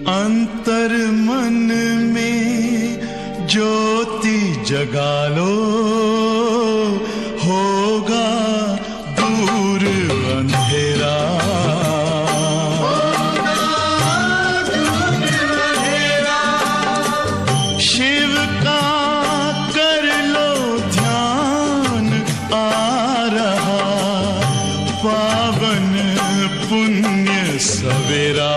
अंतर मन में ज्योति जगा लो, होगा दूर अंधेरा। शिव का कर लो ध्यान, आ रहा पावन पुण्य सवेरा।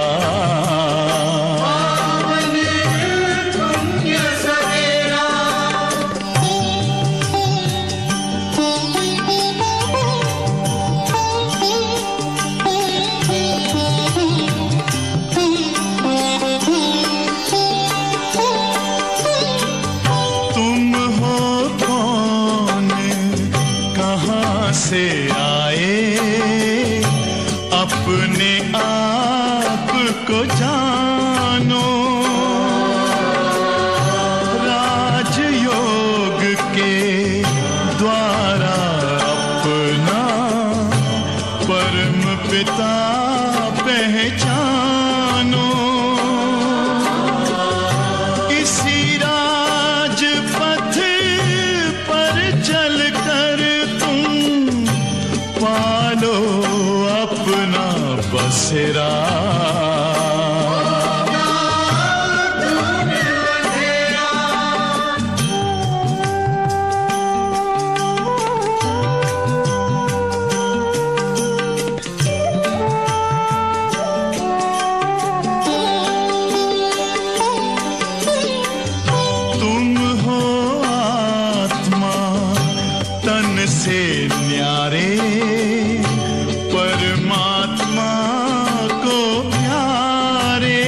से आए अपने आप को जानो, राजयोग के द्वारा अपना परम पिता पहचानो। इसी राजपथ पर चलकर पालो अपना बसेरा। तुम हो आत्मा तन से न्यारे, परमात्मा को प्यारे।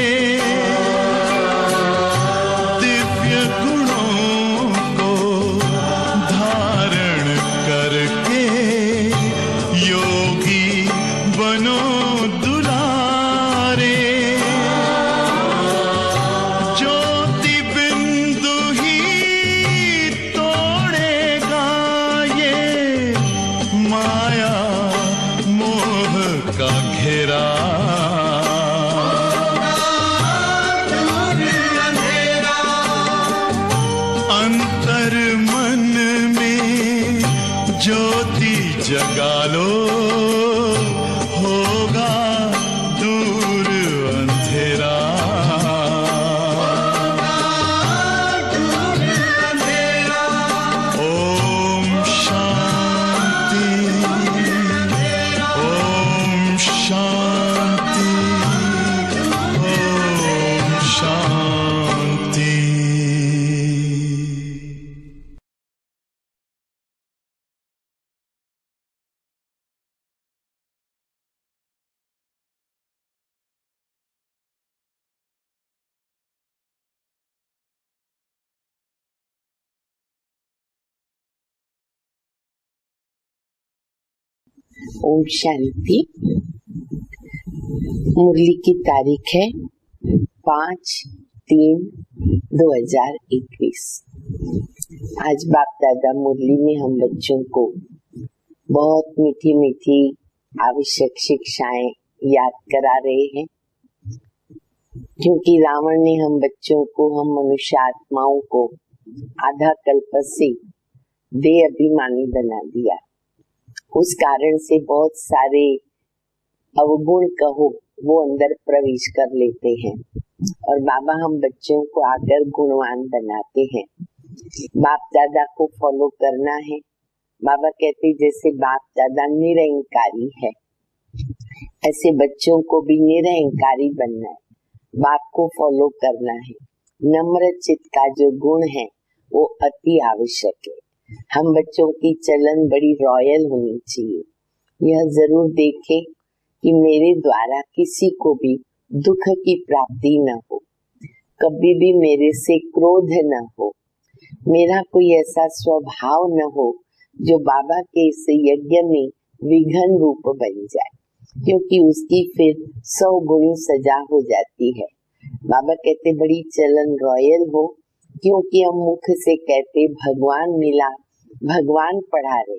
दिव्य गुणों को धारण करके योगी बनो दुलारे। ज्योति बिंदु ही तोड़ेगा ये माया का घेरा। अंतर मन में ज्योति जगा लो, होगा दूर अंधेरा। ओम शांति, ओम शांति, ओम शांति। ओम शांति। मुरली की तारीख है 5/3/2021। आज बाप दादा मुरली में हम बच्चों को बहुत मीठी मीठी आवश्यक शिक्षाएं याद करा रहे हैं, क्योंकि रावण ने हम बच्चों को, हम मनुष्य आत्माओं को आधा कल्प से देह अभिमानी बना दिया। उस कारण से बहुत सारे अवगुण कहो वो अंदर प्रवेश कर लेते हैं और बाबा हम बच्चों को आकर गुणवान बनाते हैं। बाप दादा को फॉलो करना है। बाबा कहते जैसे बाप दादा निरंकारी है, ऐसे बच्चों को भी निरंकारी बनना है, बाप को फॉलो करना है। नम्र चित्त का जो गुण है वो अति आवश्यक है। हम बच्चों की चलन बड़ी रॉयल होनी चाहिए। यह जरूर देखें कि मेरे द्वारा किसी को भी दुख की प्राप्ति न हो, कभी भी मेरे से क्रोध न हो, मेरा कोई ऐसा स्वभाव न हो जो बाबा के इस यज्ञ में विघ्न रूप बन जाए, क्योंकि उसकी फिर 100 गुणी सजा हो जाती है। बाबा कहते बड़ी चलन रॉयल हो, क्योंकि हम मुख से कहते भगवान मिला, भगवान पढ़ा रहे,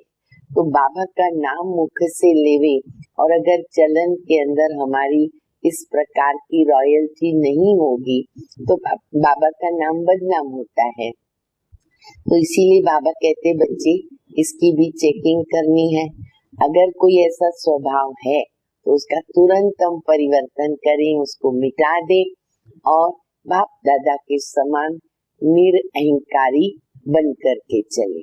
तो बाबा का नाम मुख से लेवे और अगर चलन के अंदर हमारी इस प्रकार की रॉयल्टी नहीं होगी तो बाबा का नाम बदनाम होता है। तो इसीलिए बाबा कहते बच्चे इसकी भी चेकिंग करनी है। अगर कोई ऐसा स्वभाव है तो उसका तुरंत हम परिवर्तन करें, उसको मिटा दें और बाप दादा के समान निरअहंकारी बन करके चले।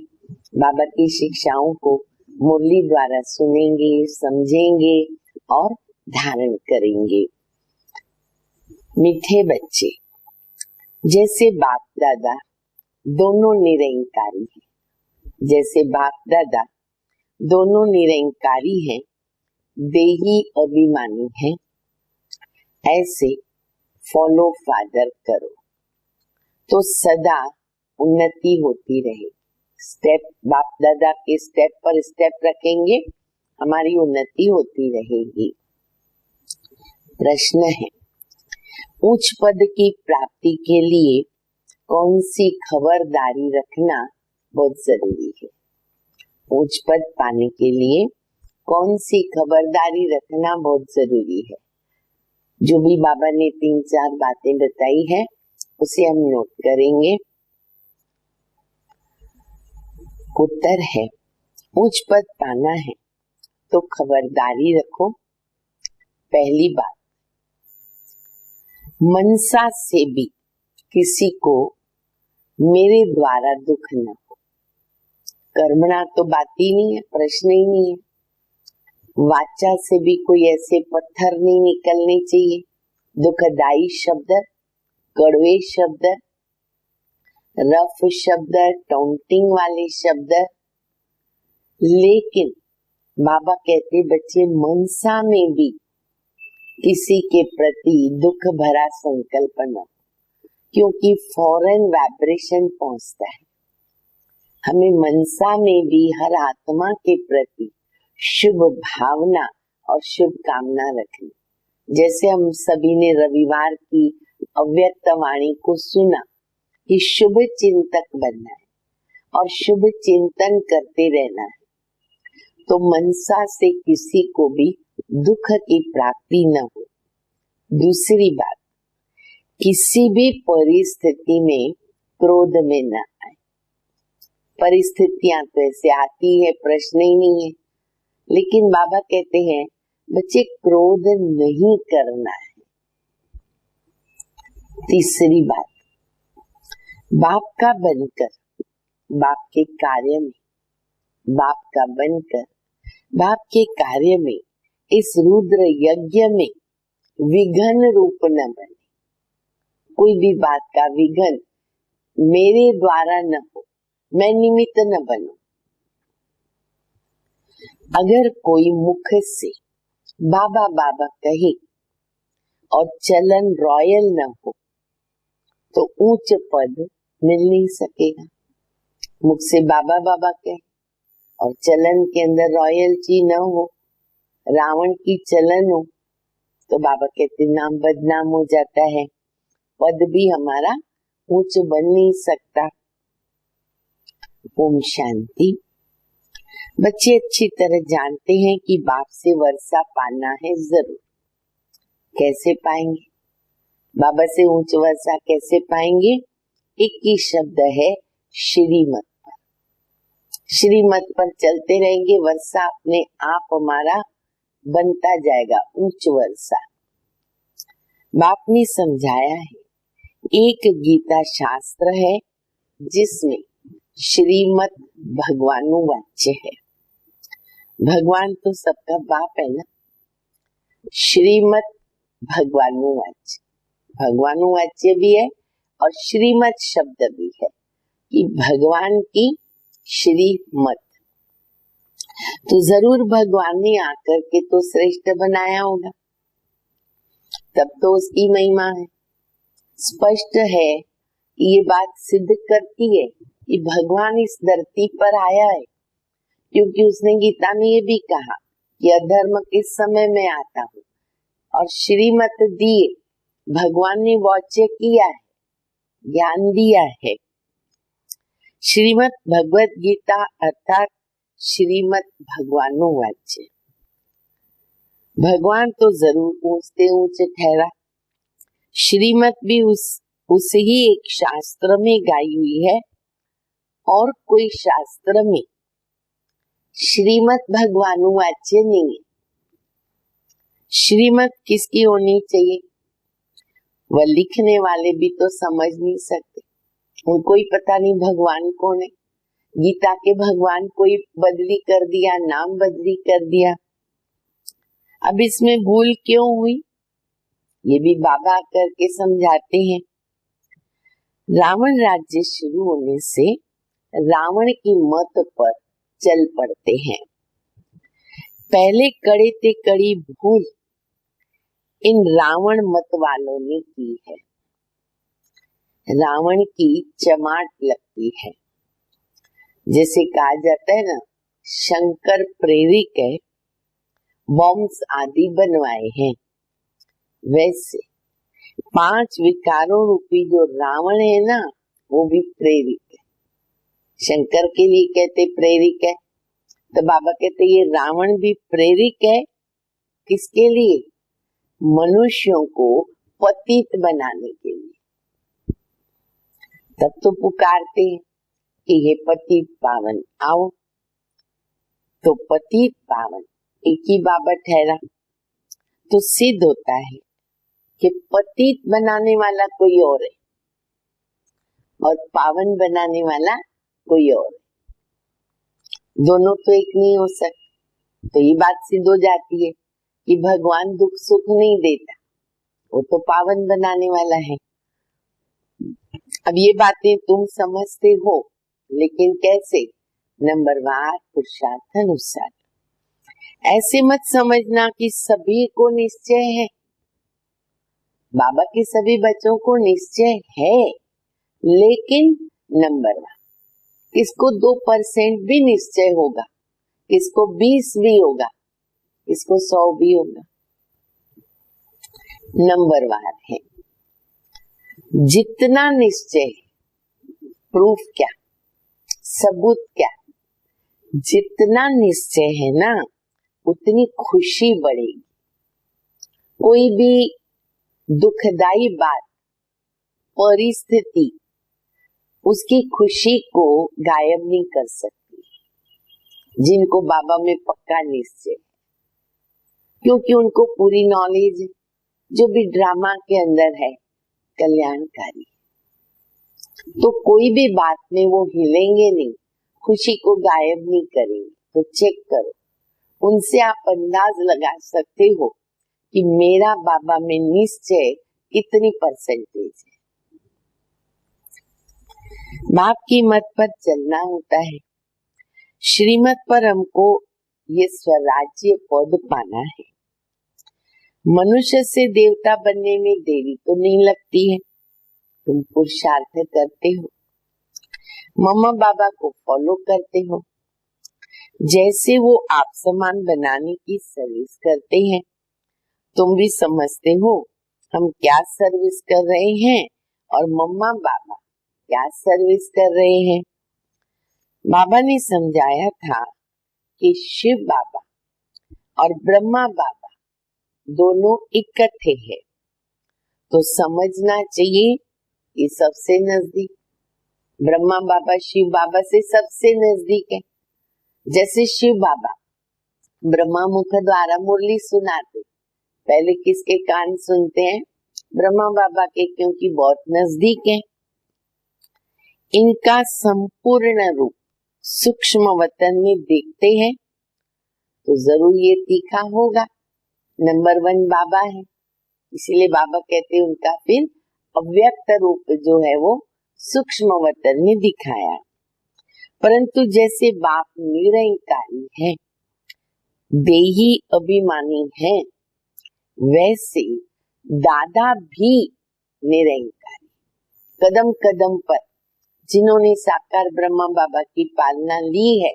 बाबा की शिक्षाओं को मुरली द्वारा सुनेंगे, समझेंगे और धारण करेंगे। मीठे बच्चे, जैसे बाप दादा दोनों निरअहंकारी हैं, जैसे बाप दादा दोनों निरअहंकारी हैं, देही अभिमानी हैं, ऐसे फॉलो फादर करो तो सदा उन्नति होती रहे। स्टेप बाप दादा के स्टेप पर स्टेप रखेंगे, हमारी उन्नति होती रहेगी। प्रश्न है, उच्च पद की प्राप्ति के लिए कौन सी खबरदारी रखना बहुत जरूरी है? उच्च पद पाने के लिए कौन सी खबरदारी रखना बहुत जरूरी है? जो भी बाबा ने 3-4 बातें बताई है उसे हम नोट करेंगे। उत्तर है, उच्च पद पाना है तो खबरदारी रखो। पहली बात, मनसा से भी किसी को मेरे द्वारा दुख न हो। कर्मणा तो बात ही नहीं है, प्रश्न ही नहीं है। वाचा से भी कोई ऐसे पत्थर नहीं निकलने चाहिए, दुखदाई शब्द, कड़वे शब्द, रफ शब्द, टाउंटिंग वाले शब्द। लेकिन बाबा कहते बच्चे मनसा में भी किसी के प्रति दुख भरा संकल्प न, क्योंकि फौरन वाइब्रेशन पहुंचता है। हमें मनसा में भी हर आत्मा के प्रति शुभ भावना और शुभ कामना रखनी। जैसे हम सभी ने रविवार की अव्यक्त वाणी को सुना कि शुभ चिंतक बनना है और शुभ चिंतन करते रहना है, तो मनसा से किसी को भी दुख की प्राप्ति न हो। दूसरी बात, किसी भी परिस्थिति में क्रोध में न आए। परिस्थितियां तो ऐसे आती है, प्रश्न ही नहीं है, लेकिन बाबा कहते हैं बच्चे क्रोध नहीं करना है। तीसरी बात, बाप का बनकर बाप के कार्य में, बाप का बनकर बाप के कार्य में, इस रुद्र यज्ञ में विघन रूप न बने। कोई भी बात का विघन मेरे द्वारा न हो, मैं निमित्त न बनूं। अगर कोई मुख से बाबा बाबा कहे और चलन रॉयल न हो तो उच्च पद मिल नहीं सकेगा। मुख से बाबा बाबा कहे और चलन के अंदर रॉयल्टी न हो, रावण की चलन हो, तो बाबा कहते नाम बदनाम हो जाता है, पद भी हमारा उच्च बन नहीं सकता। ओम शांति। बच्चे अच्छी तरह जानते हैं कि बाप से वर्षा पाना है जरूर। कैसे पाएंगे? बाबा से उच्च वर्षा कैसे पाएंगे? एक ही शब्द है, श्रीमत पर। श्रीमत पर चलते रहेंगे, वर्षा अपने आप हमारा बनता जाएगा, उच्च वर्षा। बाप ने समझाया है, एक गीता शास्त्र है जिसमें श्रीमत भगवानुवाच्य है। भगवान तो सबका बाप है ना। श्रीमत भगवानुवाच्य, भगवानुवाच्य भी है और श्रीमत शब्द भी है कि भगवान की श्रीमत। तो जरूर भगवान ने आकर के तो श्रेष्ठ बनाया होगा, तब तो उसकी महिमा है। स्पष्ट है, ये बात सिद्ध करती है कि भगवान इस धरती पर आया है, क्योंकि उसने गीता में ये भी कहा कि अधर्म किस समय में आता हूँ, और श्रीमत दिए, भगवान ने वाच्य किया है, ज्ञान दिया है। श्रीमत भगवत गीता अर्थात श्रीमत भगवानुवाच्य। भगवान तो जरूर ऊंचते ऊंचे ठहरा। श्रीमत भी उसे ही एक शास्त्र में गाई हुई है और कोई शास्त्र में श्रीमत भगवानु वाच्य नहीं है। श्रीमत किसकी होनी चाहिए? वह लिखने वाले भी तो समझ नहीं सकते, उनको ही पता नहीं भगवान कौन है। गीता के भगवान कोई बदली कर दिया, नाम बदली कर दिया। अब इसमें भूल क्यों हुई, ये भी बाबा करके समझाते हैं। रावण राज्य शुरू होने से रावण की मत पर चल पड़ते हैं। पहले कड़े ते कड़ी भूल इन रावण मत वालों ने की है। रावण की चमाट लगती है। जैसे कहा जाता है ना, शंकर प्रेरिक है, बॉम्ब्स आदि बनवाए हैं। वैसे 5 विकारों रूपी जो रावण है ना, वो भी प्रेरिक है। शंकर के लिए कहते प्रेरिक है, तो बाबा कहते ये रावण भी प्रेरिक है। किसके लिए? मनुष्यों को पतित बनाने के लिए। तब तो पुकारते हैं कि हे पतित पावन आओ। तो पतित पावन एक ही बाबा ठहरा, तो सिद्ध होता है कि पतित बनाने वाला कोई और है और पावन बनाने वाला कोई और है। दोनों तो एक नहीं हो सकते। तो ये बात सिद्ध हो जाती है कि भगवान दुख सुख नहीं देता, वो तो पावन बनाने वाला है। अब ये बातें तुम समझते हो, लेकिन कैसे? नंबरवार पुरुषार्थ अनुसार। ऐसे मत समझना कि सभी को निश्चय है। बाबा के सभी बच्चों को निश्चय है, लेकिन नंबरवार। किसको 2% भी निश्चय होगा, किसको 20 भी होगा, किसको 100 भी होगा। नंबरवार है। जितना निश्चय, प्रूफ क्या, सबूत क्या? जितना निश्चय है ना, उतनी खुशी बढ़ेगी। कोई भी दुखदाई बात, परिस्थिति उसकी खुशी को गायब नहीं कर सकती। जिनको बाबा में पक्का निश्चय, क्योंकि उनको पूरी नॉलेज है, जो भी ड्रामा के अंदर है कल्याणकारी। तो कोई भी बात में वो हिलेंगे नहीं, खुशी को गायब नहीं करेंगे। तो चेक करो, उनसे आप अंदाज लगा सकते हो कि मेरा बाबा में निश्चय कितनी परसेंटेज है। बाप की मत पर चलना होता है। श्रीमत पर हमको ये स्वराज्य पद पाना है। मनुष्य से देवता बनने में देरी तो नहीं लगती है, तुम पुरुषार्थ करते हो, मम्मा बाबा को फॉलो करते हो। जैसे वो आप समान बनाने की सर्विस करते हैं, तुम भी समझते हो हम क्या सर्विस कर रहे हैं और मम्मा बाबा क्या सर्विस कर रहे हैं। बाबा ने समझाया था कि शिव बाबा और ब्रह्मा बाबा दोनों इकट्ठे हैं, तो समझना चाहिए कि सबसे नजदीक ब्रह्मा बाबा शिव बाबा से सबसे नजदीक है। जैसे शिव बाबा ब्रह्मा मुख द्वारा मुरली सुनाते, पहले किसके कान सुनते हैं? ब्रह्मा बाबा के, क्योंकि बहुत नजदीक है। इनका संपूर्ण रूप सूक्ष्म वतन में देखते हैं तो जरूर ये तीखा होगा। नंबर 1 बाबा है, इसीलिए बाबा कहते हैं उनका फिर अव्यक्त रूप जो है वो सूक्ष्म वतन में दिखाया। परंतु जैसे बाप निरंकारी है, देही अभिमानी है, वैसे दादा भी निरंकारी। कदम कदम पर जिन्होंने साकार ब्रह्मा बाबा की पालना ली है,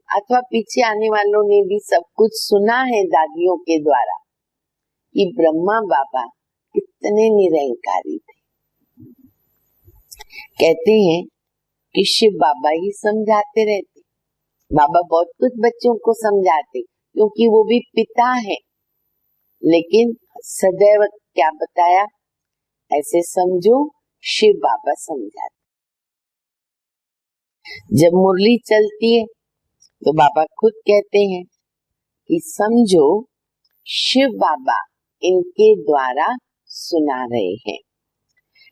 अथवा पीछे आने वालों ने भी सब कुछ सुना है दादियों के द्वारा कि ब्रह्मा बाबा कितने निरंकारी थे। कहते हैं कि शिव बाबा ही समझाते रहते। बाबा बहुत कुछ बच्चों को समझाते, क्योंकि वो भी पिता है। लेकिन सदैव क्या बताया, ऐसे समझो शिव बाबा समझाते। जब मुरली चलती है तो बाबा खुद कहते हैं कि समझो शिव बाबा इनके द्वारा सुना रहे हैं।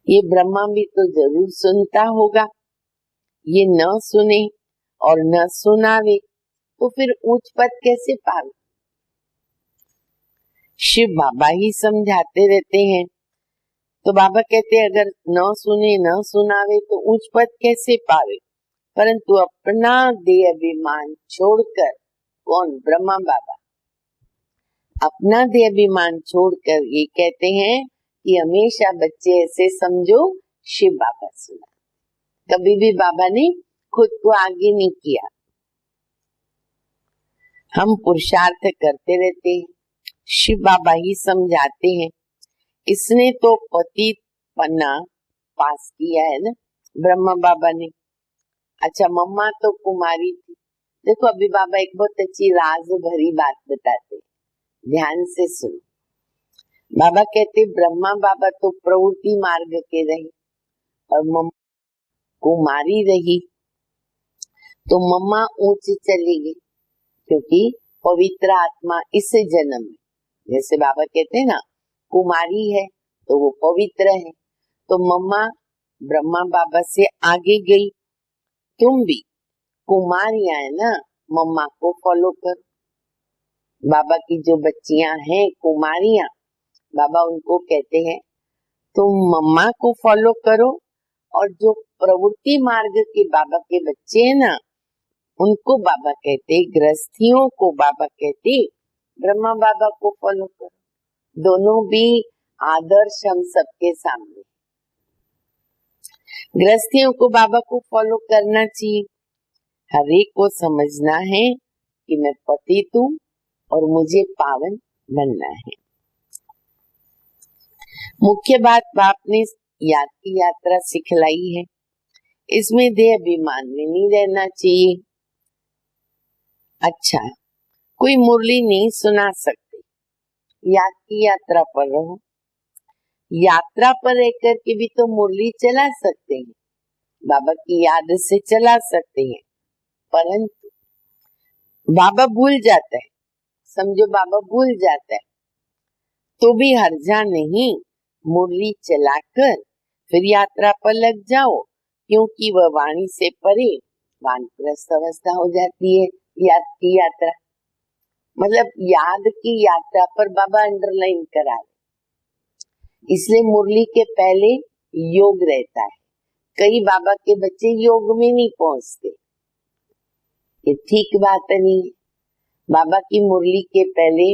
ये ब्रह्मा भी तो जरूर सुनता होगा, ये न सुने और न सुनावे तो फिर ऊंच पद कैसे पावे। शिव बाबा ही समझाते रहते हैं, तो बाबा कहते हैं अगर न सुने न सुनावे तो ऊंच पद कैसे पावे। परंतु अपना देह अभिमान छोड़कर, कौन, ब्रह्मा बाबा अपना देह अभिमान छोड़कर ये कहते हैं कि हमेशा बच्चे ऐसे समझो शिव बाबा सुना। कभी भी बाबा ने खुद को आगे नहीं किया। हम पुरुषार्थ करते रहते हैं, शिव बाबा ही समझाते हैं। इसने तो पतित पन्ना पास किया है ना ब्रह्मा बाबा ने। अच्छा, मम्मा तो कुमारी थी। देखो अभी बाबा एक बहुत अच्छी राज भरी बात बताते हैं, ध्यान से सुनो। बाबा कहते ब्रह्मा बाबा तो प्रवृत्ति मार्ग के रहे और मम्मा कुमारी रही, तो मम्मा ऊंच चली गई क्योंकि पवित्र आत्मा इस जन्म में, जैसे बाबा कहते हैं ना, कुमारी है तो वो पवित्र है, तो मम्मा ब्रह्मा बाबा से आगे गई। तुम भी कुमारियां है ना, मम्मा को फॉलो करो। बाबा की जो बच्चियां हैं कुमारियां, बाबा उनको कहते हैं तुम मम्मा को फॉलो करो, और जो प्रवृत्ति मार्ग के बाबा के बच्चे हैं ना, उनको बाबा कहते, गृहस्थियों को बाबा कहते ब्रह्मा बाबा को फॉलो करो। दोनों भी आदर्श हम सबके सामने। गृहस्थियों को बाबा को फॉलो करना चाहिए। हर एक को समझना है कि मैं पतित हूँ और मुझे पावन बनना है। मुख्य बात बाप ने याद की यात्रा सिखलाई है, इसमें देह अभिमान में नहीं रहना चाहिए। अच्छा, कोई मुरली नहीं सुना सकते, याद की यात्रा पर रहो। यात्रा पर रहकर के भी तो मुरली चला सकते हैं, बाबा की याद से चला सकते हैं, परंतु बाबा भूल जाता है, समझो बाबा भूल जाता है तो भी हर्जा नहीं, मुरली चलाकर फिर यात्रा पर लग जाओ, क्योंकि वह वाणी से परे वानप्रस्थ अवस्था हो जाती है। याद की यात्रा मतलब याद की यात्रा पर बाबा अंडरलाइन करा रहे, इसलिए मुरली के पहले योग रहता है। कई बाबा के बच्चे योग में नहीं पहुंचते, ये ठीक बात नहीं है। बाबा की मुरली के पहले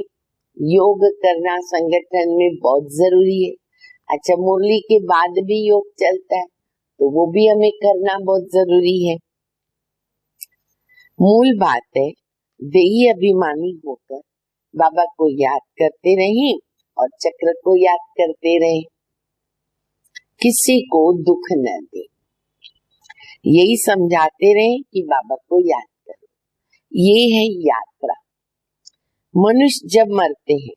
योग करना संगठन में बहुत जरूरी है। अच्छा, मुरली के बाद भी योग चलता है तो वो भी हमें करना बहुत जरूरी है। मूल बात है देही अभिमानी होकर बाबा को याद करते रहें और चक्र को याद करते रहें, किसी को दुख न दे, यही समझाते रहें कि बाबा को याद करो। ये है यात्रा। मनुष्य जब मरते हैं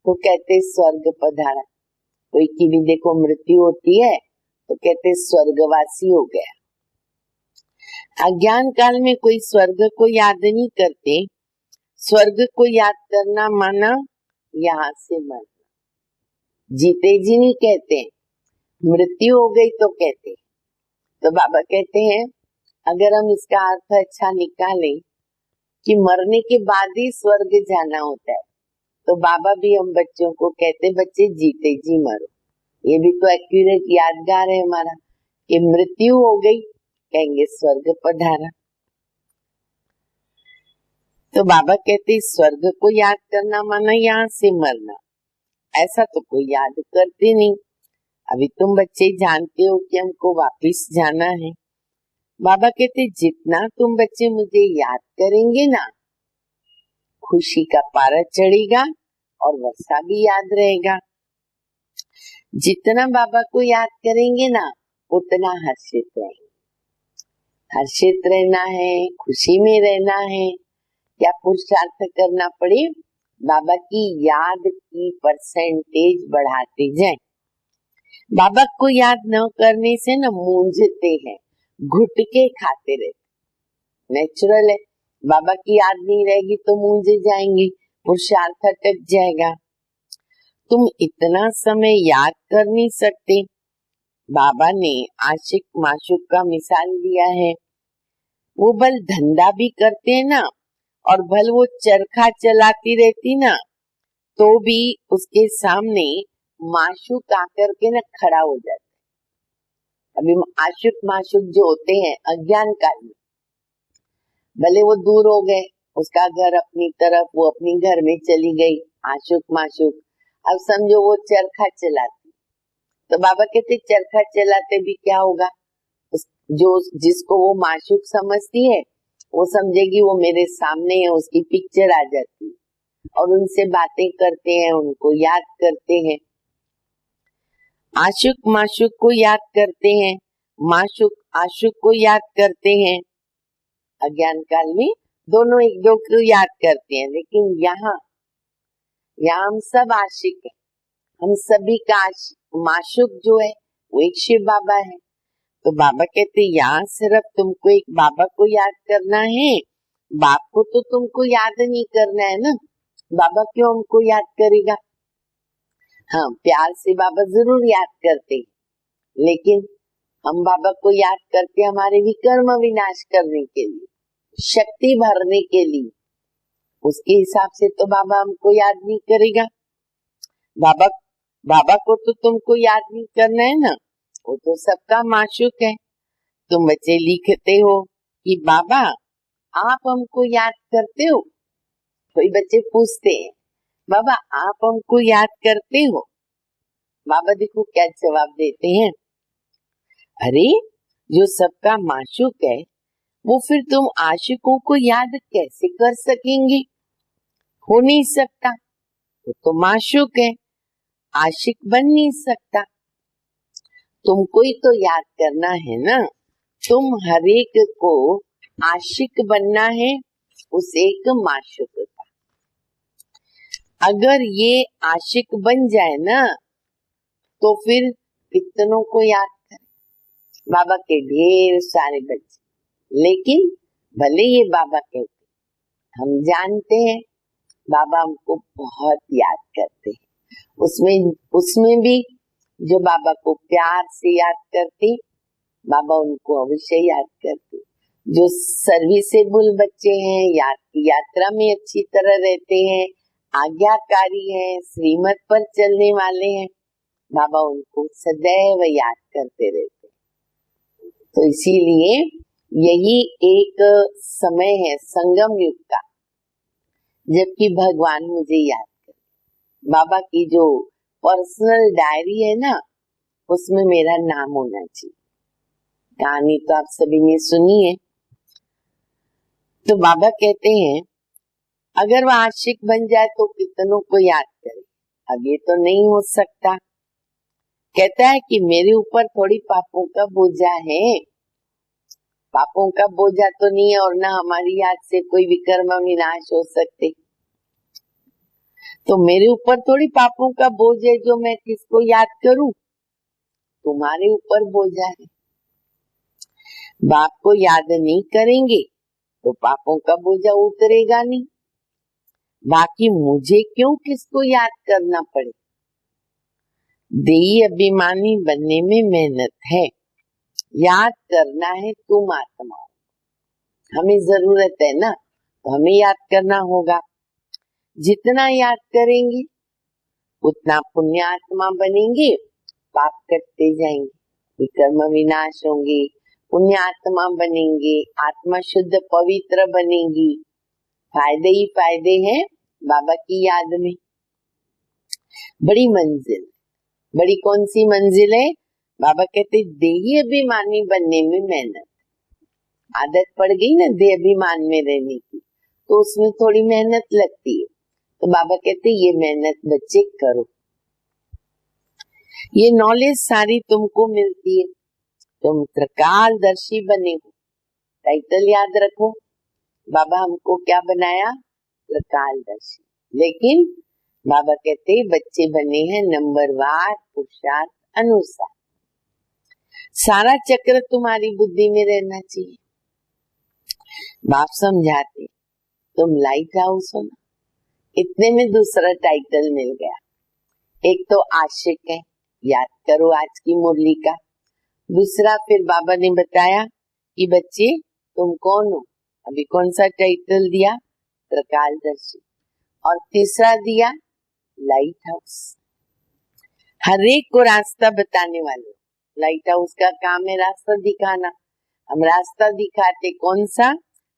तो कहते स्वर्ग पधारा, कोई की भी देखो मृत्यु होती है तो कहते स्वर्गवासी हो गया। अज्ञान काल में कोई स्वर्ग को याद नहीं करते। स्वर्ग को याद करना माना यहाँ से मरना, जीते जी नहीं कहते, मृत्यु हो गई तो कहते। तो बाबा कहते हैं अगर हम इसका अर्थ अच्छा निकालें कि मरने के बाद ही स्वर्ग जाना होता है, तो बाबा भी हम बच्चों को कहते बच्चे जीते जी मरो। ये भी तो एक्यूरेट यादगार है हमारा कि मृत्यु हो गई कहेंगे स्वर्ग पधारा। तो बाबा कहते स्वर्ग को याद करना माना यहाँ से मरना, ऐसा तो कोई याद करते नहीं। अभी तुम बच्चे जानते हो कि हमको वापिस जाना है। बाबा कहते जितना तुम बच्चे मुझे याद करेंगे ना, खुशी का पारा चढ़ेगा और वर्षा भी याद रहेगा। जितना बाबा को याद करेंगे ना, उतना हर्षित रहेंगे। हर्षित रहना है, खुशी में रहना है, क्या पुरुषार्थ करना पड़े, बाबा की याद की परसेंटेज बढ़ाते जाएं। बाबा को याद न करने से न मूंझते हैं, घुट के खाते रहते, नेचुरल है। बाबा की याद नहीं रहेगी तो मूंझे जाएंगे, पुरुषार्थ अटक जाएगा। तुम इतना समय याद कर नहीं सकते। बाबा ने आशिक माशूक का मिसाल दिया है। वो भल धंधा भी करते हैं ना, और भल वो चरखा चलाती रहती ना, तो भी उसके सामने माशूक आकर के न खड़ा हो जाता। अभी आशिक माशूक जो होते हैं अज्ञान काल में, भले वो दूर हो गए, उसका घर अपनी तरफ, वो अपनी घर में चली गई, आशिक माशूक। अब समझो वो चरखा चलाती, तो बाबा कहते चरखा चलाते भी क्या होगा, जो जिसको वो माशूक समझती है वो समझेगी वो मेरे सामने है, उसकी पिक्चर आ जाती है और उनसे बातें करते हैं, उनको याद करते हैं। आशिक माशूक को याद करते हैं, माशूक आशिक को याद करते हैं। अज्ञान काल में दोनों एक दो को याद करते हैं, लेकिन यहाँ हम सब आशिक हैं। हम सभी का माशूक जो है वो एक शिव बाबा है। तो बाबा कहते यहाँ सिर्फ तुमको एक बाबा को याद करना है, बाप को तो तुमको याद नहीं करना है ना। बाबा क्यों हमको याद करेगा? हाँ, प्यार से बाबा जरूर याद करते, लेकिन हम बाबा को याद करते हमारे विकर्म विनाश करने के लिए, शक्ति भरने के लिए। उसके हिसाब से तो बाबा हमको याद नहीं करेगा। बाबा को तो तुमको याद नहीं करना है ना, वो तो सबका माशूक है। तुम बच्चे लिखते हो कि बाबा आप हमको याद करते हो। कोई बच्चे पूछते हैं बाबा आप हमको याद करते हो? बाबा देखो क्या जवाब देते हैं, अरे जो सबका माशूक है वो फिर तुम आशिकों को याद कैसे कर सकेंगे? हो नहीं सकता, वो तो माशूक है, आशिक बन नहीं सकता। तुमको ही तो याद करना है ना। तुम हर एक को आशिक बनना है उस एक माशूक का। अगर ये आशिक बन जाए ना तो फिर कितनों को याद करें। बाबा के ढेर सारे बच्चे, लेकिन भले ये बाबा कहते, हम जानते हैं बाबा हमको बहुत याद करते हैं। उसमें भी जो बाबा को प्यार से याद करते, बाबा उनको अवश्य याद करते। जो सर्विसेबल बच्चे हैं, याद की यात्रा में अच्छी तरह रहते हैं, आज्ञाकारी हैं, श्रीमत पर चलने वाले हैं, बाबा उनको सदैव याद करते रहते। तो इसीलिए यही एक समय है संगम युग का, जबकि भगवान मुझे याद करे। बाबा की जो पर्सनल डायरी है ना, उसमें मेरा नाम होना चाहिए। कहानी तो आप सभी ने सुनी है। तो बाबा कहते हैं अगर वह आशिक बन जाए तो कितनों को याद करे। अब ये तो नहीं हो सकता। कहता है कि मेरे ऊपर थोड़ी पापों का बोझा है, पापों का बोझा तो नहीं है, और ना हमारी याद से कोई विकर्म विनाश हो सकते। तो मेरे ऊपर थोड़ी पापों का बोझ है जो मैं किसको याद करूं? तुम्हारे ऊपर बोझा है। बाप को याद नहीं करेंगे तो पापों का बोझा उतरेगा नहीं। बाकी मुझे क्यों किसको याद करना पड़े? देही अभिमानी बनने में मेहनत है, याद करना है तुम आत्माओं। हमें जरूरत है ना, तो हमें याद करना होगा। जितना याद करेंगे उतना पुण्य आत्मा बनेंगे, पाप कटते जाएंगे, विकर्म विनाश होंगे, पुण्य आत्मा बनेंगे, आत्मा शुद्ध पवित्र बनेगी। फायदे ही फायदे हैं बाबा की याद में। बड़ी मंजिल, बड़ी कौन सी मंजिल है? बाबा कहते देही अभिमानी बनने में मेहनत। आदत पड़ गई ना देह अभिमान में रहने की, तो उसमें थोड़ी मेहनत लगती है। तो बाबा कहते ये मेहनत बच्चे करो। ये नॉलेज सारी तुमको मिलती है, तुम त्रिकालदर्शी बने हो। टाइटल याद रखो, बाबा हमको क्या बनाया? त्रिकालदर्शी। लेकिन बाबा कहते बच्चे बने हैं नंबरवार पुरुषार्थ अनुसार। सारा चक्र तुम्हारी बुद्धि में रहना चाहिए। बाप समझाते तुम लाइट हाउस हो ना, इतने में दूसरा टाइटल मिल गया। एक तो आशिक है, याद करो आज की मुरली का। दूसरा फिर बाबा ने बताया कि बच्चे तुम कौन हो, अभी कौन सा टाइटल दिया, प्रकाशदर्शी। और तीसरा दिया लाइट हाउस, हर एक को रास्ता बताने वाले। लाइट हाउस का काम है रास्ता दिखाना। हम रास्ता दिखाते कौन सा,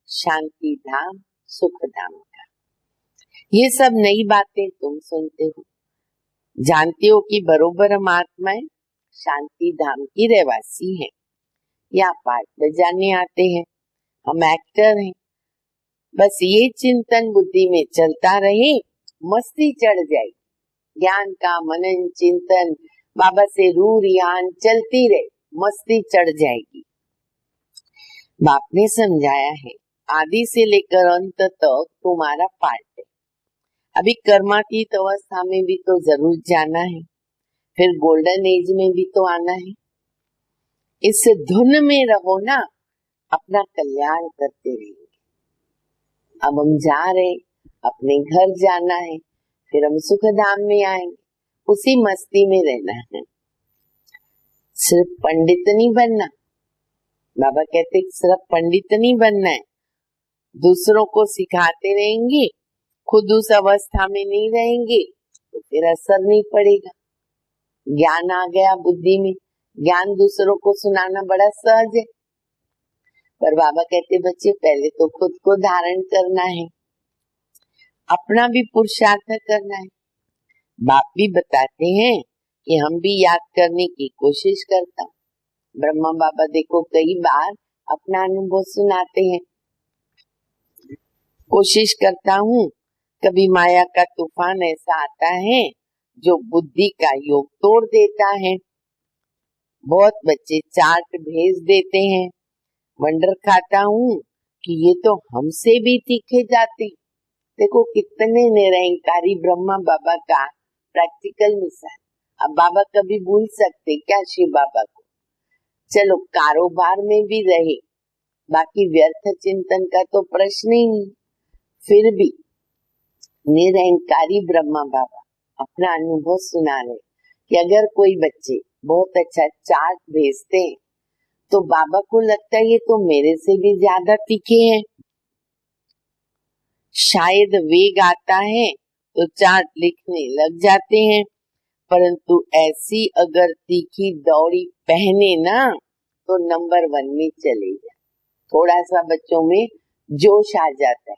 शांति धाम सुख धाम का। ये सब नई बातें तुम सुनते हो, जानते हो कि बरोबर हम आत्माएं शांति धाम की रहवासी हैं। या पाठ बजाने आते हैं, हम एक्टर हैं। बस ये चिंतन बुद्धि में चलता रहे, मस्ती चढ़ जाएगी। ज्ञान का मनन चिंतन बाबा से रू रियान चलती रहे, मस्ती चढ़ जाएगी। बाप ने समझाया है आदि से लेकर अंत तक तुम्हारा पार्ट है। अभी कर्मातीत अवस्था में भी तो जरूर जाना है, फिर गोल्डन एज में भी तो आना है। इस धुन में रहो ना, अपना कल्याण करते रहेंगे। अब हम जा रहे, अपने घर जाना है, फिर हम सुख धाम में आएंगे, उसी मस्ती में रहना है। सिर्फ पंडित नहीं बनना, बाबा कहते सिर्फ पंडित नहीं बनना है, दूसरों को सिखाते रहेंगे, खुद उस अवस्था में नहीं रहेंगे तो फिर असर नहीं पड़ेगा। ज्ञान आ गया बुद्धि में, ज्ञान दूसरों को सुनाना बड़ा सहज है। पर बाबा कहते बच्चे पहले तो खुद को धारण करना है, अपना भी पुरुषार्थ करना है। बाप भी बताते हैं कि हम भी याद करने की कोशिश करता हूँ। ब्रह्मा बाबा देखो कई बार अपना अनुभव सुनाते हैं। कोशिश करता हूँ, कभी माया का तूफान ऐसा आता है जो बुद्धि का योग तोड़ देता है। बहुत बच्चे चार्ट भेज देते हैं, वंडर खाता हूँ कि ये तो हमसे भी तीखे जाते। देखो कितने निरंकारी ब्रह्मा बाबा का प्रैक्टिकल मिसाल। अब बाबा कभी भूल सकते क्या शिव बाबा को? चलो कारोबार में भी रहे, बाकी व्यर्थ चिंतन का तो प्रश्न ही नहीं। फिर भी निरंकारी ब्रह्मा बाबा अपना अनुभव सुना रहे कि अगर कोई बच्चे बहुत अच्छा चार्ट भेजते हैं तो बाबा को लगता है ये तो मेरे से भी ज्यादा तीखे हैं। शायद वेग आता है तो चार्ट लिखने लग जाते हैं, परंतु ऐसी अगर तीखी दौड़ी पहने ना तो नंबर 1 में चले जाए। थोड़ा सा बच्चों में जोश आ जाता है,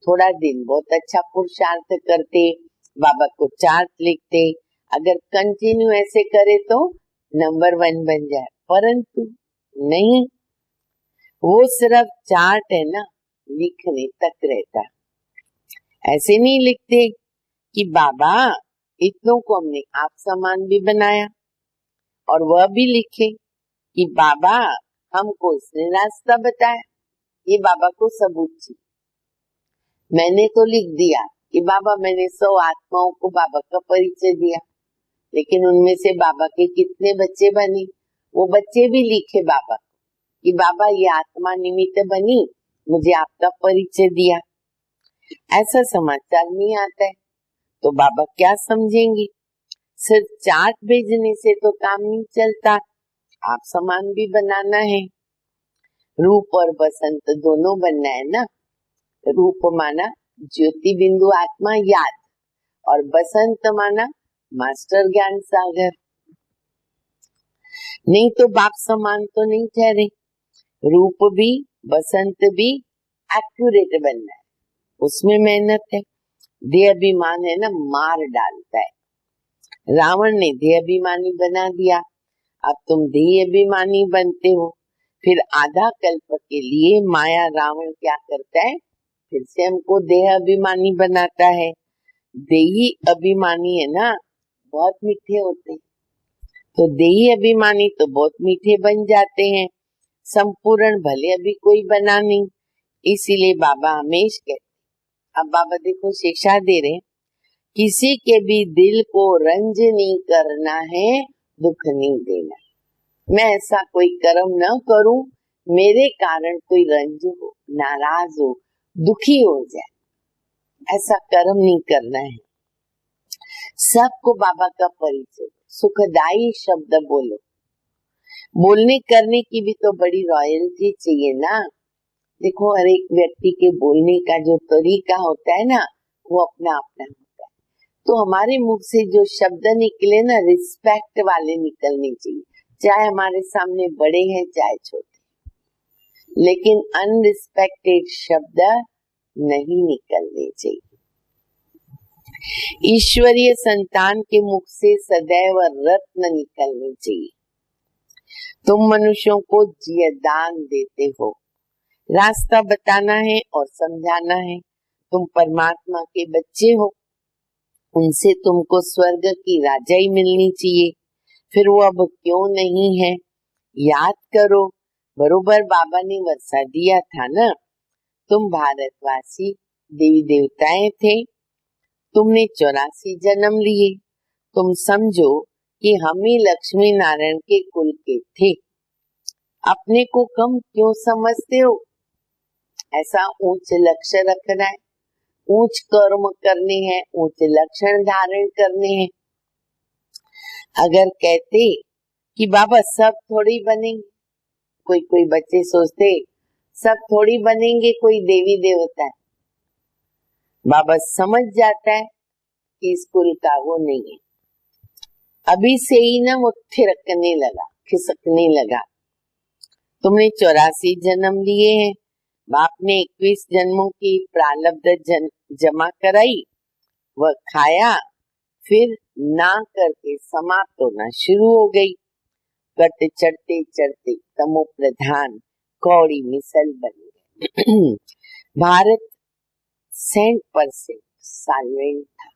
थोड़ा दिन बहुत अच्छा पुरुषार्थ करते, बाबा को चार्ट लिखते, अगर कंटिन्यू ऐसे करे तो नंबर 1 बन जाए। परंतु नहीं, वो सिर्फ चार्ट है ना, लिखने तक रहता। ऐसे नहीं लिखते कि बाबा इतनों को हमने आप समान भी बनाया, और वह भी लिखे कि बाबा हमको इसने रास्ता बताया। ये बाबा को सबूत चाहिए। मैंने तो लिख दिया कि बाबा मैंने 100 आत्माओं को बाबा का परिचय दिया, लेकिन उनमें से बाबा के कितने बच्चे बने, वो बच्चे भी लिखे बाबा कि बाबा ये आत्मा निमित्त बनी, मुझे आपका परिचय दिया। ऐसा समाचार नहीं आता है तो बाबा क्या समझेंगे? सिर्फ चार्ट भेजने से तो काम नहीं चलता, आप समान भी बनाना है। रूप और बसंत दोनों बनना है ना। रूप माना ज्योति बिंदु आत्मा याद, और बसंत माना मास्टर ज्ञान सागर। नहीं तो बाप समान तो नहीं ठहरे। रूप भी बसंत भी एक्यूरेट बनना है, उसमें मेहनत है। देह अभिमान है ना, मार डालता है। रावण ने देह अभिमानी बना दिया, अब तुम देह अभिमानी बनते हो। फिर आधा कल्प के लिए माया रावण क्या करता है, फिर से हमको देह अभिमानी बनाता है। देही अभिमानी है ना, बहुत मीठे होते हैं, तो देही अभिमानी तो बहुत मीठे बन जाते हैं। संपूर्ण भले अभी कोई बना नहीं, इसीलिए बाबा हमेश कहते। अब बाबा देखो शिक्षा दे रहे, किसी के भी दिल को रंज नहीं करना है, दुख नहीं देना। मैं ऐसा कोई कर्म न करूं मेरे कारण कोई रंज हो, नाराज हो, दुखी हो जाए, ऐसा कर्म नहीं करना है। सबको बाबा का परिचय, सुखदाई शब्द बोलो। बोलने करने की भी तो बड़ी रॉयल्टी चाहिए ना। देखो, हर एक व्यक्ति के बोलने का जो तरीका होता है ना, वो अपना अपना होता है। तो हमारे मुख से जो शब्द निकले ना, रिस्पेक्ट वाले निकलने चाहिए, चाहे हमारे सामने बड़े हैं चाहे छोटे, लेकिन अनरिस्पेक्टेड शब्द नहीं निकलने चाहिए। ईश्वरीय संतान के मुख से सदैव रत्न निकलने चाहिए। तुम मनुष्यों को जीवदान देते हो, रास्ता बताना है और समझाना है। तुम परमात्मा के बच्चे हो, उनसे तुमको स्वर्ग की राजाई मिलनी चाहिए। फिर वो अब क्यों नहीं है, याद करो, बरोबर बाबा ने वर्षा दिया था ना। तुम भारतवासी देवी देवताएं थे, तुमने 84 जन्म लिए। तुम समझो कि हम ही लक्ष्मी नारायण के कुल के थे। अपने को कम क्यों समझते हो? ऐसा ऊंच लक्ष्य रखना है, ऊंच कर्म करने हैं, ऊंच लक्षण धारण करने हैं। अगर कहते कि बाबा सब थोड़ी बनेंगे, कोई कोई बच्चे सोचते सब थोड़ी बनेंगे कोई देवी देवता है। बाबा समझ जाता है कि स्कूल का वो नहीं है। अभी से ही ना वो थिरकने लगा, खिसकने लगा। तुमने 84 जन्म लिए हैं, बाप ने 21 जन्मों की प्रारब्ध जमा कराई, वह खाया, फिर ना करके समाप्त होना शुरू हो गई। कट चढ़ते चढ़ते तमो प्रधान कौड़ी मिसल बन गए। भारत 100% साइलेंट था।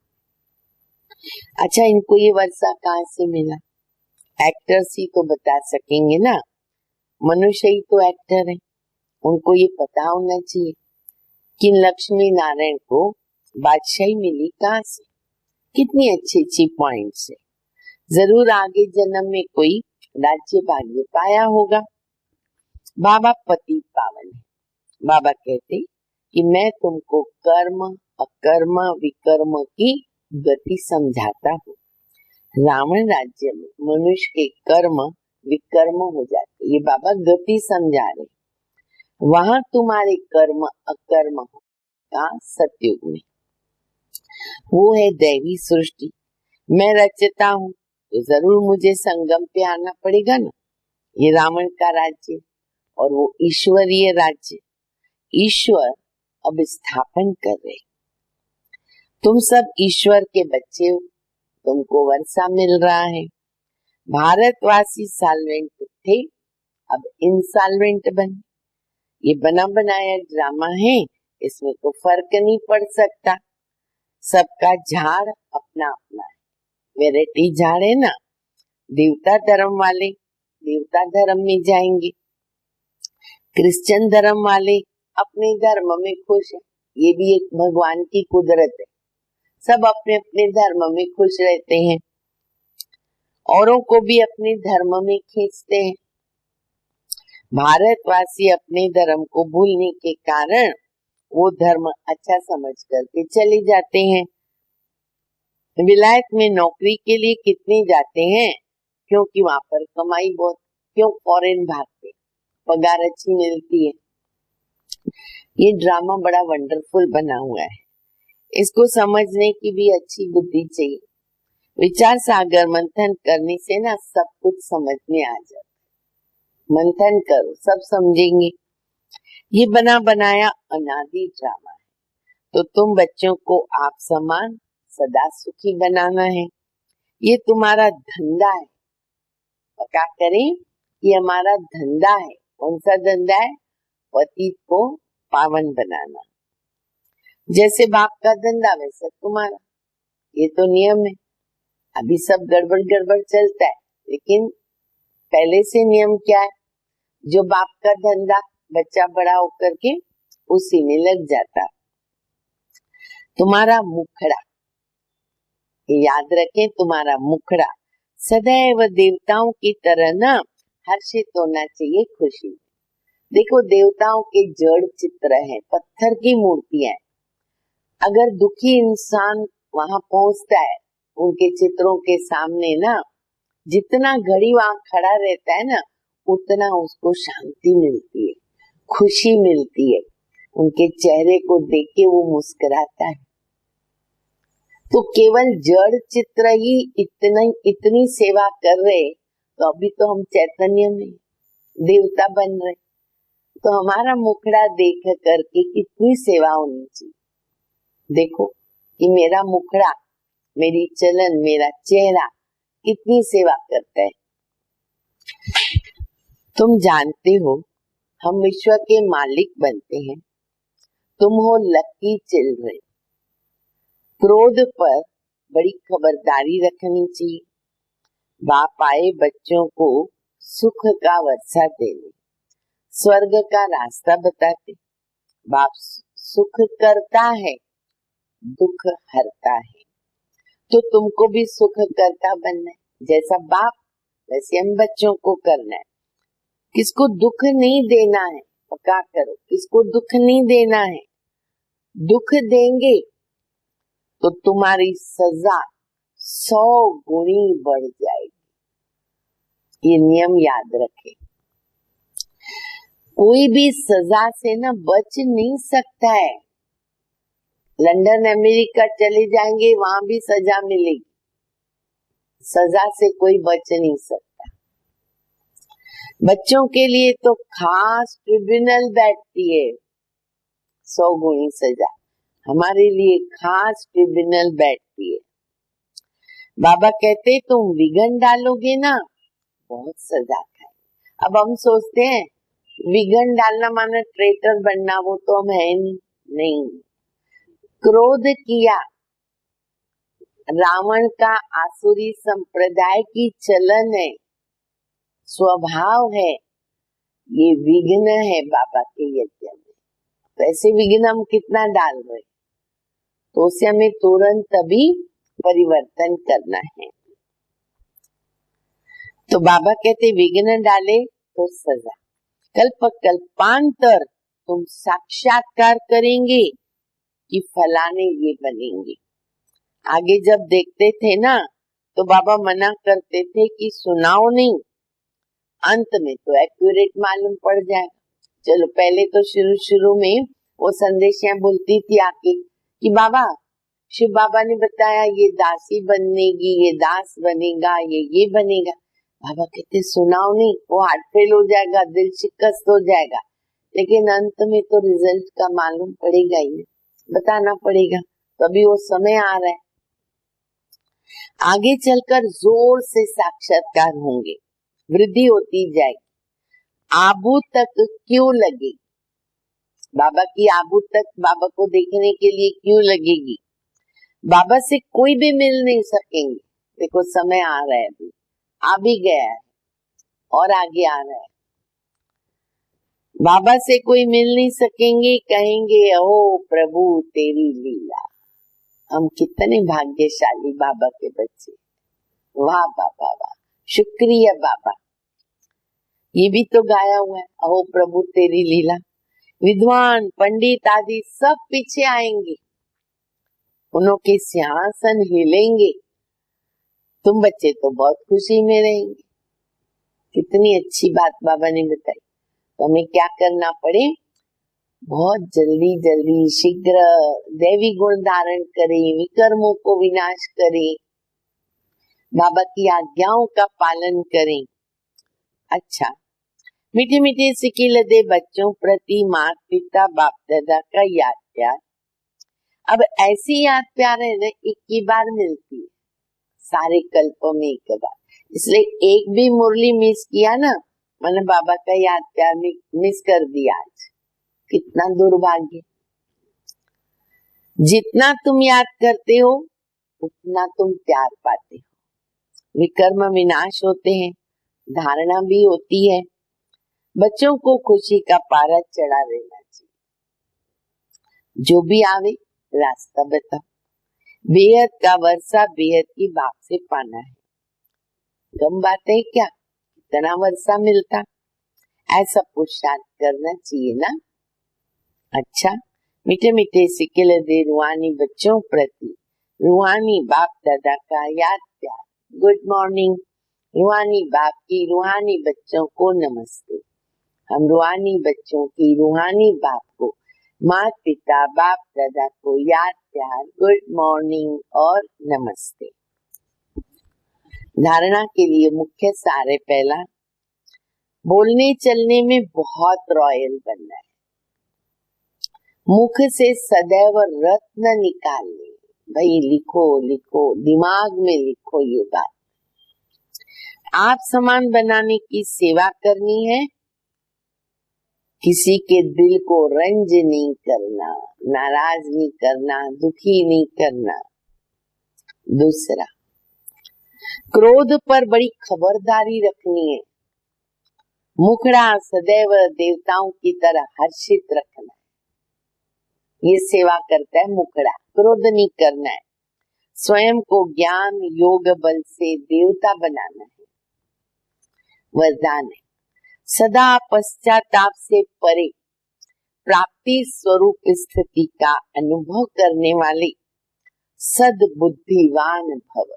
अच्छा, इनको ये वर्षा कहाँ से मिला? एक्टर्स ही तो बता सकेंगे ना, मनुष्य ही तो एक्टर है, उनको ये पता होना चाहिए कि लक्ष्मी नारायण को बादशाही मिली कहाँ से, कितनी अच्छी अच्छी पॉइंट्स है। जरूर आगे जन्म में कोई राज्य भाग्य पाया होगा। बाबा पति पावन है। बाबा कहते कि मैं तुमको कर्म अकर्म विकर्म की गति समझाता हूँ। रावण राज्य में मनुष्य के कर्म विकर्म हो जाते, ये बाबा गति समझा रहे। वहां तुम्हारे कर्म अकर्म का सतयुग में, वो है दैवी सृष्टि। मैं रचता हूँ तो जरूर मुझे संगम पे आना पड़ेगा ना। ये रावण का राज्य और वो ईश्वरीय राज्य, ईश्वर अब स्थापन कर रहे। तुम सब ईश्वर के बच्चे हो, तुमको वर्षा मिल रहा है। भारतवासी सॉल्वेंट थे, अब इंसॉल्वेंट बने। ये बना बनाया ड्रामा है, इसमें तो फर्क नहीं पड़ सकता। सबका झाड़ अपना अपना है, वैरायटी झाड़ है ना। देवता धर्म वाले देवता धर्म में जाएंगे, क्रिश्चियन धर्म वाले अपने धर्म में खुश है। ये भी एक भगवान की कुदरत है, सब अपने अपने धर्म में खुश रहते हैं, औरों को भी अपने धर्म में खींचते हैं। भारतवासी अपने धर्म को भूलने के कारण वो धर्म अच्छा समझ करके चले जाते हैं। विलायत में नौकरी के लिए कितने जाते हैं? क्योंकि वहां पर कमाई बहुत। क्यों फॉरेन भागते? पगार अच्छी मिलती है। ये ड्रामा बड़ा वंडरफुल बना हुआ है, इसको समझने की भी अच्छी बुद्धि चाहिए। विचार सागर मंथन करने से ना सब कुछ समझ में आ जाता है। मंथन करो, सब समझेंगे। ये बना बनाया अनादि ड्रामा है, तो तुम बच्चों को आप समान सदा सुखी बनाना है। ये तुम्हारा धंधा है। और क्या करें? ये हमारा धंधा है। कौन सा धंधा है? पतित को पावन बनाना। जैसे बाप का धंधा वैसा तुम्हारा, ये तो नियम है। अभी सब गड़बड़ गड़बड़ चलता है, लेकिन पहले से नियम क्या है? जो बाप का धंधा बच्चा बड़ा होकर के उसी में लग जाता। तुम्हारा मुखड़ा याद रखें, तुम्हारा मुखड़ा सदैव देवताओं की तरह ना हर्षित होना चाहिए, खुशी। देखो, देवताओं के जड़ चित्र हैं, पत्थर की मूर्तियां। अगर दुखी इंसान वहां पहुंचता है उनके चित्रों के सामने ना, जितना घड़ी वहां खड़ा रहता है ना, उतना उसको शांति मिलती है, खुशी मिलती है। उनके चेहरे को देख के वो मुस्कुराता है। तो केवल जड़ चित्र ही इतनी सेवा कर रहे, तो अभी तो हम चैतन्य में देवता बन रहे, तो हमारा मुखड़ा देख करके कितनी सेवा होनी चाहिए। देखो कि मेरा मुखड़ा, मेरी चलन, मेरा चेहरा कितनी सेवा करता है। तुम जानते हो, हम विश्व के मालिक बनते हैं। तुम हो लकी चिल्ड्रन। क्रोध पर बड़ी खबरदारी रखनी चाहिए। बाप आए बच्चों को सुख का वर्षा देने, स्वर्ग का रास्ता बताते। बाप सुख करता है, दुख हरता है, तो तुमको भी सुख करता बनना है। जैसा बाप वैसे हम बच्चों को करना है। किसको दुख नहीं देना है, पक्का करो, किसको दुख नहीं देना है। दुख देंगे तो तुम्हारी सजा 100 गुनी बढ़ जाएगी। ये नियम याद रखें। कोई भी सजा से ना बच नहीं सकता है। लंदन अमेरिका चले जाएंगे, वहां भी सजा मिलेगी। सजा से कोई बच नहीं सकता। बच्चों के लिए तो खास ट्रिब्यूनल बैठती है, 100 गुनी सजा। हमारे लिए खास ट्रिब्यूनल बैठती है। बाबा कहते तुम विघन डालोगे ना, बहुत सजा खाए। अब हम सोचते हैं विघन डालना माना ट्रेटर बनना, वो तो हम है नहीं। क्रोध किया, रावण का आसुरी संप्रदाय की चलन है, स्वभाव है, ये विघ्न है बाबा के यज्ञ में। तो ऐसे विघ्न हम कितना डाल रहे, तो उसे हमें तुरंत अभी परिवर्तन करना है। तो बाबा कहते विघ्न डाले तो सजा। कल्प कल्पांतर तुम साक्षात्कार करेंगे कि फलाने ये बनेंगे। आगे जब देखते थे ना, तो बाबा मना करते थे कि सुनाओ नहीं, अंत में तो एक्यूरेट मालूम पड़ जाए। चलो पहले तो शुरू में वो संदेशियां बोलती थी आके कि बाबा, शिव बाबा ने बताया ये दासी बनेगी, ये दास बनेगा, ये बनेगा। बाबा कहते सुनाओ नहीं, वो हार्ट फेल हो जाएगा, दिल शिकस्त हो जाएगा। लेकिन अंत में तो रिजल्ट का मालूम पड़ेगा ही, बताना पड़ेगा। तो अभी वो समय आ रहा है, आगे चलकर जोर से साक्षात्कार होंगे, वृद्धि होती जाएगी। आबू तक क्यों लगेगी, बाबा की आबू तक बाबा को देखने के लिए क्यों लगेगी। बाबा से कोई भी मिल नहीं सकेंगे। देखो समय आ रहा है, अभी आ भी गया है और आगे आ रहा है। बाबा से कोई मिल नहीं सकेंगे, कहेंगे ओ प्रभु तेरी लीला। हम कितने भाग्यशाली बाबा के बच्चे। वाह बाबा वाह, शुक्रिया बाबा। ये भी तो गाया हुआ है, ओ प्रभु तेरी लीला। विद्वान पंडित आदि सब पीछे आएंगे, उनके सिंहासन हिलेंगे, तुम बच्चे तो बहुत खुशी में रहेंगे। कितनी अच्छी बात बाबा ने बताई। तो हमें क्या करना पड़े, बहुत जल्दी शीघ्र दैवी गुण धारण करें, विकर्मों को विनाश करें, बाबा की आज्ञाओं का पालन करें। अच्छा, मीठे मीठे सिक्के लदे बच्चों प्रति माता पिता बाप दादा का याद प्यार। अब ऐसी याद प्यार है ना, एक ही बार मिलती है, सारे कल्पों में एक बार। इसलिए एक भी मुरली मिस किया ना, मैंने बाबा का याद प्यार मिस कर दिया। आज कितना दुर्भाग्य। जितना तुम याद करते हो उतना तुम प्यार पाते हो। विकर्म विनाश होते हैं, धारणा भी होती है। बच्चों को खुशी का पारा चढ़ा देना चाहिए। जो भी आवे रास्ता बताओ, बेहद का वर्षा बेहद की बाप से पाना है। कम बात है क्या, इतना वर्षा मिलता, ऐसा पुरुषार्थ करना चाहिए ना। अच्छा, मीठे मीठे सिक्के लदे रूहानी बच्चों प्रति रूहानी बाप दादा का याद प्यार। Good morning. रूहानी बाप की रूहानी बच्चों को नमस्ते। हम रूहानी बच्चों की रूहानी बाप को, माँ पिता बाप दादा को याद प्यार, गुड मॉर्निंग और नमस्ते। धारणा के लिए मुख्य सार है, पहला, बोलने चलने में बहुत रॉयल बनना है। मुख से सदैव रत्न निकालने, भाई लिखो लिखो, दिमाग में लिखो ये बात। आप समान बनाने की सेवा करनी है, किसी के दिल को रंज नहीं करना, नाराज नहीं करना, दुखी नहीं करना। दूसरा, क्रोध पर बड़ी खबरदारी रखनी है। मुखड़ा सदैव देवताओं की तरह हर्षित रखना है, ये सेवा करता है मुखड़ा। क्रोध नहीं करना है, स्वयं को ज्ञान योग बल से देवता बनाना है। वरदान है, सदा पश्चाताप से परे प्राप्ति स्वरूप स्थिति का अनुभव करने वाले सद्बुद्धिवान भव।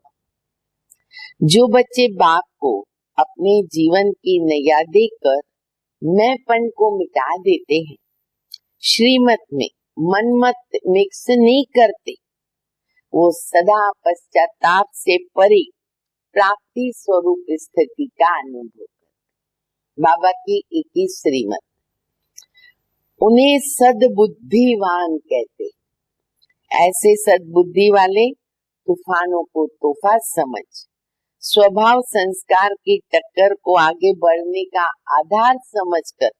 जो बच्चे बाप को अपने जीवन की नैया देकर मैंपन को मिटा देते हैं, श्रीमत में मनमत मिक्स नहीं करते, वो सदा पश्चाताप से परे प्राप्ति स्वरूप स्थिति का अनुभव करते। बाबा की 21 श्रीमत, उन्हें सद्बुद्धिवान कहते। ऐसे सद्बुद्धि वाले तूफानों को तोहफा समझ, स्वभाव संस्कार की टक्कर को आगे बढ़ने का आधार समझकर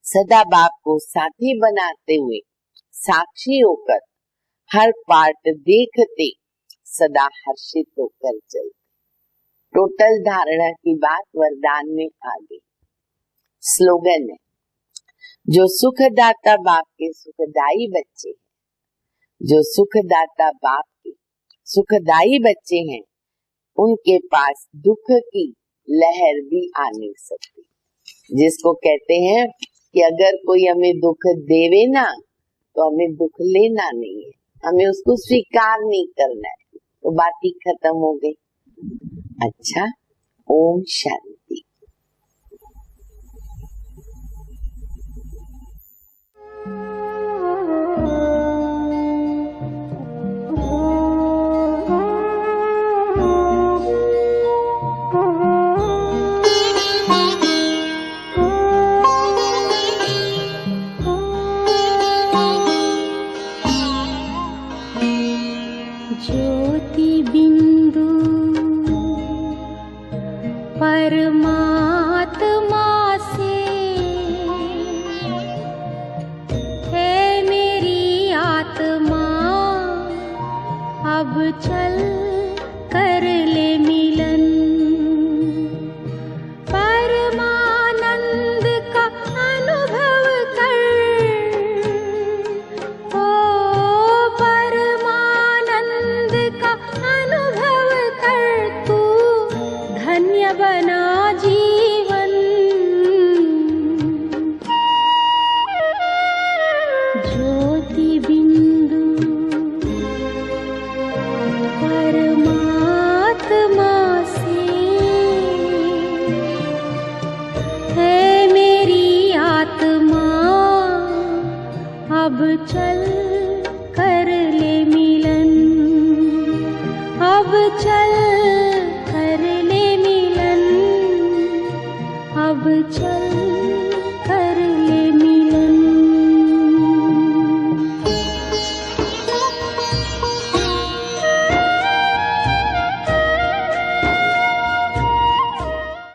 सदा बाप को साथी बनाते हुए साक्षी होकर हर पार्ट देखते सदा हर्षित होकर चलते। टोटल धारणा की बात वरदान में आ गई। स्लोगन है, जो सुखदाता बाप के सुखदाई बच्चे हैं, जो सुखदाता बाप के सुखदाई बच्चे हैं, उनके पास दुख की लहर भी आ नहीं सकती। जिसको कहते हैं कि अगर कोई हमें दुख देवे ना, तो हमें दुख लेना नहीं है, हमें उसको स्वीकार नहीं करना है, तो बात ही खत्म हो गई। अच्छा, ओम शांति। ज्योति बिंदु परमात्मा से है मेरी आत्मा, अब चल कर ले मिलन। परमानंद का अनुभव कर, ओ परमानंद का अनुभव कर, तू धन्य बना जीवन। ज्योति बिंदु परमात्मा से है मेरी आत्मा, अब चल कर ले मिलन, अब चल